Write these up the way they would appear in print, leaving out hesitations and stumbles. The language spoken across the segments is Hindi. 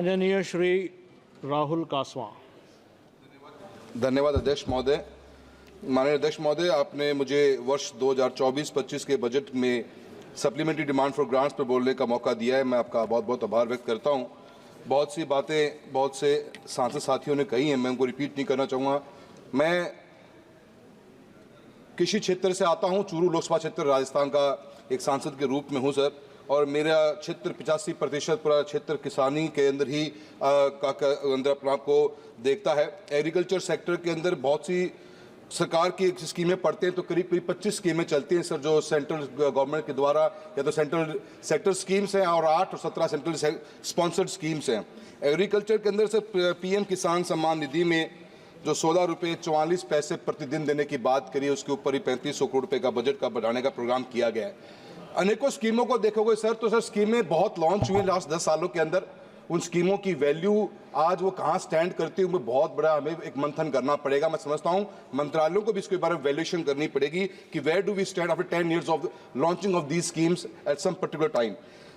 माननीय श्री राहुल कासवां। धन्यवाद अध्यक्ष महोदय। माननीय अध्यक्ष महोदय, आपने मुझे वर्ष 2024-25 के बजट में सप्लीमेंट्री डिमांड फॉर ग्रांट्स पर बोलने का मौका दिया है। मैं आपका बहुत बहुत आभार व्यक्त करता हूं। बहुत सी बातें बहुत से सांसद साथियों ने कही हैं, मैं उनको रिपीट नहीं करना चाहूँगा। मैं कृषि क्षेत्र से आता हूं, चूरू लोकसभा क्षेत्र राजस्थान का एक सांसद के रूप में हूं सर, और मेरा क्षेत्र 85% पूरा क्षेत्र किसानी के अंदर ही अंदर अपने आप को देखता है। एग्रीकल्चर सेक्टर के अंदर बहुत सी सरकार की स्कीमें पढ़ते हैं तो करीब 25 स्कीमें चलती हैं सर, जो सेंट्रल गवर्नमेंट के द्वारा या तो सेंट्रल सेक्टर स्कीम्स हैं और 8 और 17 सेंट्रल स्पॉन्सर्ड स्कीम्स हैं। एग्रीकल्चर के अंदर सर पीएम किसान सम्मान निधि में जो 16 रुपये 44 पैसे प्रतिदिन देने की बात करी है, उसके ऊपर ही 3500 करोड़ रुपए का बजट का बढ़ाने का प्रोग्राम किया गया है। अनेकों स्कीमों को देखोगे सर तो सर स्कीमें बहुत लॉन्च हुई लास्ट 10 सालों के अंदर। उन स्कीमों की वैल्यू आज वो कहाँ स्टैंड करती है, उनमें बहुत बड़ा हमें एक मंथन करना पड़ेगा। मैं समझता हूँ मंत्रालयों को भी इसके बारे में वैल्यूएशन करनी पड़ेगी कि where do we stand after 10 years of launching of these schemes at some particular time.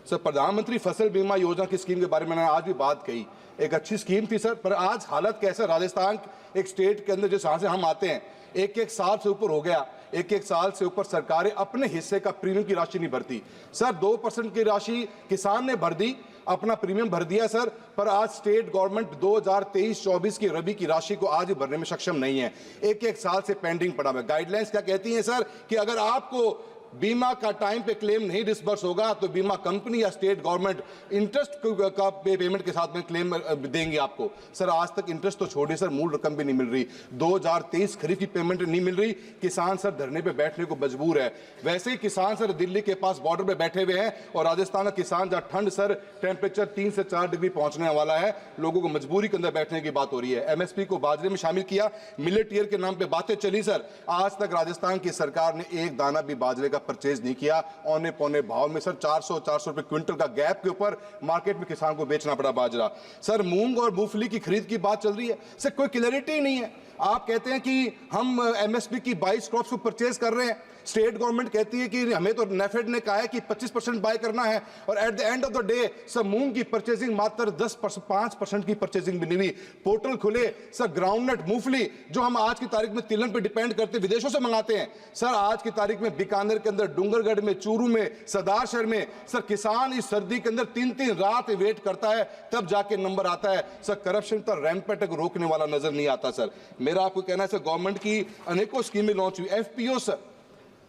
Sir प्रधानमंत्री फसल बीमा योजना की स्कीम के बारे में मैंने आज भी बात कही, एक अच्छी स्कीम थी सर, पर आज हालत कैसा राजस्थान एक स्टेट के अंदर जिस जहाँ से हम आते हैं, एक साल से ऊपर हो गया, एक साल से ऊपर सरकारें अपने हिस्से का प्रीमियम की राशि नहीं भरती। सर 2% की राशि किसान ने भर दी, अपना प्रीमियम भर दिया सर, पर आज स्टेट गवर्नमेंट 2023-24 की रबी की राशि को आज भरने में सक्षम नहीं है। एक साल से पेंडिंग पड़ा है। गाइडलाइंस क्या कहती हैं सर कि अगर आपको बीमा का टाइम पे क्लेम नहीं डिसबर्स होगा तो बीमा कंपनी या स्टेट गवर्नमेंट इंटरेस्ट का पेमेंट के साथ में क्लेम देंगे आपको। सर आज तक इंटरेस्ट तो छोड़िए सर, मूल रकम भी नहीं मिल रही। 2023 खरीफ की पेमेंट नहीं मिल रही। किसान सर धरने पे बैठने को मजबूर है। वैसे ही किसान सर दिल्ली के पास बॉर्डर पे बैठे हुए हैं और राजस्थान का किसान जहाँ ठंड सर टेम्परेचर 3 से 4 डिग्री पहुंचने वाला है, लोगों को मजबूरी के अंदर बैठने की बात हो रही है। एमएसपी को बाजरे में शामिल किया, मिलेट ईयर के नाम पे बातें चली सर, आज तक राजस्थान की सरकार ने एक दाना भी बाजरे का परचेज नहीं किया। औने पौने भाव में सर 400 रुपए क्विंटल का गैप के ऊपर मार्केट में किसान को बेचना पड़ा बाजरा। सर मूंग और मूंगफली की खरीद की बात चल रही है सर, कोई क्लैरिटी नहीं है। आप कहते हैं कि हम एमएसपी की 22 क्रॉप्स को परचेज कर रहे हैं, स्टेट गवर्नमेंट कहती है कि हमें तो नेफेड ने कहा है कि 25% बाय करना है, और at the end of the day sir मूंग की परचेजिंग मात्र 5% की परचेजिंग भी नहीं हुई। पोर्टल खुले सर, ग्राउंडनट मूंगफली जो हम आज की तारीख में तिलहन पे डिपेंड करते विदेशों से मंगाते हैं सर, आज की तारीख में बीकानेर के अंदर, डूंगरगढ़ में, चूरू में, सरदार शहर में सर किसान इस सर्दी के अंदर 3-3 रात वेट करता है, तब जाके नंबर आता है। सर करप्शन पर रैंपेट को रोकने वाला नजर नहीं आता सर। मेरा आपको कहना है सर गवर्नमेंट की अनेकों स्कीमें लॉन्च हुई। एफपीओ सर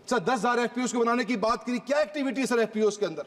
10,000 एफपीओ को बनाने की बात करी, क्या एक्टिविटी है सर एफपीओ के अंदर?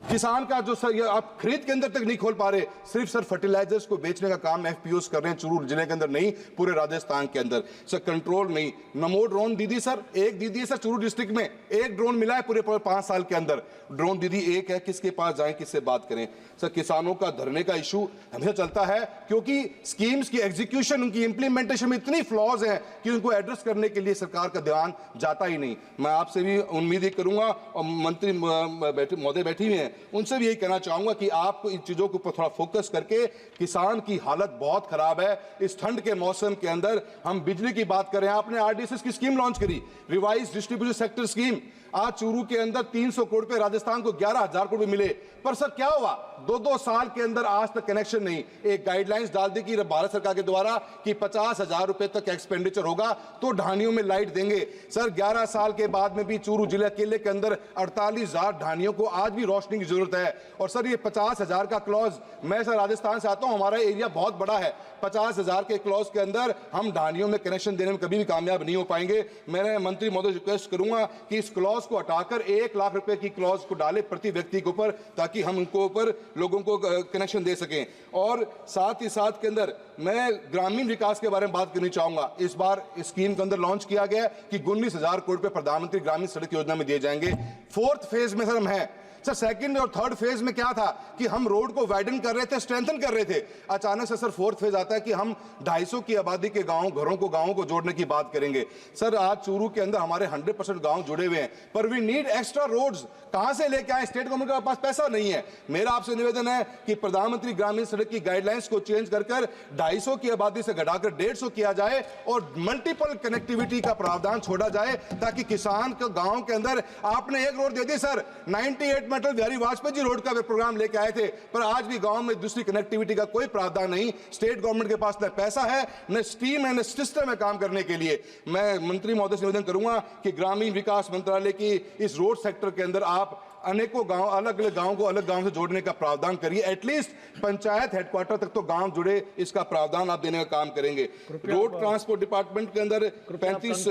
किसान का जो सर आप खरीद के अंदर तक नहीं खोल पा रहे, सिर्फ सर फर्टिलाइजर्स को बेचने का काम एफपीओस कर रहे हैं चूरू जिले के अंदर नहीं, पूरे राजस्थान के अंदर। सर कंट्रोल नहीं। नमो ड्रोन दीदी सर, एक दीदी है सर चूरू डिस्ट्रिक्ट में, एक ड्रोन मिला है पूरे 5 साल के अंदर। ड्रोन दीदी एक है, किसके पास जाएं, किससे बात करें? सर किसानों का धरने का इशू हमेशा चलता है क्योंकि स्कीम्स की एग्जीक्यूशन, उनकी इंप्लीमेंटेशन में इतनी फ्लॉज है कि उनको एड्रेस करने के लिए सरकार का ध्यान जाता ही नहीं। मैं आपसे भी उम्मीद करूंगा, और मंत्री महोदय बैठी हुई हैं, उनसे भी यही कहना चाहूंगा कि आपको इन चीजों के ऊपर थोड़ा फोकस करके, किसान की हालत बहुत खराब है इस ठंड के मौसम के अंदर। हम बिजली की बात करें, आपने आरडीएसएस की स्कीम लॉन्च करी, रिवाइज डिस्ट्रीब्यूशन सेक्टर स्कीम। आज चूरू के अंदर 300 करोड़ पे, राजस्थान को 11,000 करोड़ मिले, पर सर क्या हुआ? 2-2 साल के अंदर आज तक कनेक्शन नहीं। एक गाइडलाइंस डाल दी कि भारत सरकार के द्वारा कि 50,000 रुपए तक एक्सपेंडिचर होगा तो ढानियों में लाइट देंगे। सर 11 साल के बाद में भी चूरू जिले अकेले के अंदर 48,000 ढानियों को आज भी रोशनी की जरूरत है। और सर ये 50,000 का क्लॉज, मैं सर राजस्थान से आता हूं, हमारा एरिया बहुत बड़ा है, 50,000 के क्लॉज के अंदर हम ढानियों में कनेक्शन देने में कभी भी कामयाब नहीं हो पाएंगे। मैं मंत्री महोदय रिक्वेस्ट करूंगा कि इस क्लॉज को हटाकर 1 लाख रुपए की क्लॉज को डाले प्रति व्यक्ति के ऊपर, ताकि हम उनको ऊपर लोगों को कनेक्शन दे सकें। और साथ ही साथ के अंदर मैं ग्रामीण विकास के बारे में बात करनी चाहूंगा। इस बार इस स्कीम के अंदर लॉन्च किया गया कि 19,000 करोड़ रुपए प्रधानमंत्री ग्रामीण सड़क योजना में दिए जाएंगे। 4th फेज में सर हम हैं सर। 2nd और 3rd फेज में क्या था कि हम रोड को वाइडन कर रहे थे, स्ट्रेंथन कर रहे थे। अचानक से सर 4th फेज आता है कि हम 250 की आबादी के गांव, गांवों को जोड़ने की बात करेंगे। सर आज चूरू के अंदर हमारे 100% गांव जुड़े हुए हैं, पर वी नीड एक्स्ट्रा रोड्स। कहां से लेके आए? स्टेट गवर्नमेंट के पास पैसा नहीं है। मेरा आपसे निवेदन है कि प्रधानमंत्री ग्रामीण सड़क की गाइडलाइंस को चेंज कर 250 की आबादी से घटाकर 150 किया जाए और मल्टीपल कनेक्टिविटी का प्रावधान छोड़ा जाए, ताकि किसान को गांव के अंदर, आपने एक रोड दे दी सर, 98 में अटल बिहारी वाजपेयी जी रोड का प्रोग्राम लेके आए थे, पर आज भी गांव में दूसरी कनेक्टिविटी का कोई प्रावधान नहीं। स्टेट गवर्नमेंट के पास न पैसा है, न स्टीम है, न सिस्टम है काम करने के लिए। मैं मंत्री महोदय से निवेदन करूंगा कि ग्रामीण विकास मंत्रालय की इस रोड सेक्टर के अंदर आप अनेकों गांव, अलग अलग गांव को अलग गांव से जोड़ने का प्रावधान करिए। एटलीस्ट पंचायत हेडक्वार्टर तक तो गांव जुड़े, इसका प्रावधान आप देने का काम करेंगे। रोड ट्रांसपोर्ट डिपार्टमेंट के अंदर 35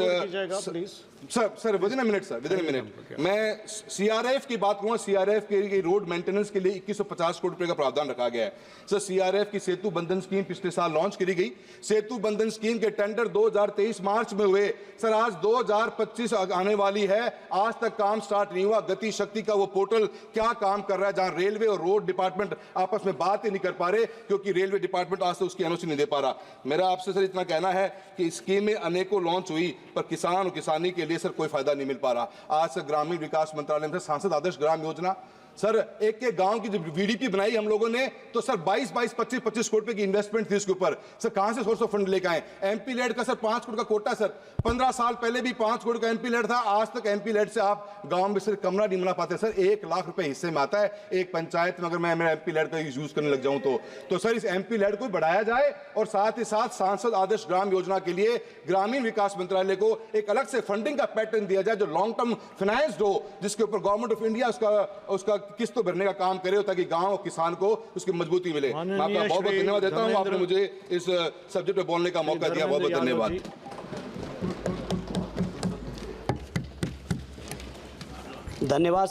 sir within a minute, sir within a minute, मैं सीआरएफ की बात करूंगा। सीआरएफ के रोड मेंटेनेंस के लिए 2150 करोड़ रुपए का प्रावधान रखा गया है। सर सीआरएफ की सेतु बंधन स्कीम पिछले साल लॉन्च करी गई। सेतु बंधन स्कीम के टेंडर 2023 मार्च में हुए। सर आज 2025 आने वाली है, आज तक काम स्टार्ट नहीं हुआ। गति शक्ति का वो पोर्टल क्या काम कर रहा है, जहां रेलवे और रोड डिपार्टमेंट आपस में बात ही नहीं कर पा रहे, क्योंकि रेलवे डिपार्टमेंट आज तक उसकी एनओसी नहीं दे पा रहा। मेरा आपसे सर इतना कहना है कि स्कीमें अनेकों लॉन्च हुई, पर किसान और किसानी के लिए सर कोई फायदा नहीं मिल पा रहा। आज सर ग्रामीण विकास मंत्रालय में सांसद आदर्श ग्राम योजना, सर एक गांव की जब वीडीपी बनाई हम लोगों ने, तो सर 22-25 करोड़ रुपए की इन्वेस्टमेंट थी उसके ऊपर। सर कहां से सोर्स ऑफ फंड लेकर आए? एमपी लेड का सर 5 करोड़ का कोटा। सर 15 साल पहले भी 5 करोड़ का एमपी लेड था। आज तक एमपी लेड से आप गांव में सिर्फ कमरा नहीं बना पाते। सर 1 लाख रुपए हिस्से में आता है एक पंचायत में, अगर मैं मेरा एमपी लेड का यूज करने लग जाऊं तो सर इस एमपी लेड को बढ़ाया जाए, और साथ ही साथ सांसद आदर्श ग्राम योजना के लिए ग्रामीण विकास मंत्रालय को एक अलग से फंडिंग का पैटर्न दिया जाए, जो लॉन्ग टर्म फाइनेंस्ड हो, जिसके ऊपर गवर्नमेंट ऑफ इंडिया उसका किस्त भरने का काम करे, ताकि गांव और किसान को उसकी मजबूती मिले। मैं आपका बहुत बहुत धन्यवाद देता हूं, आपने मुझे इस सब्जेक्ट पे बोलने का मौका दिया। बहुत बहुत धन्यवाद। धन्यवाद।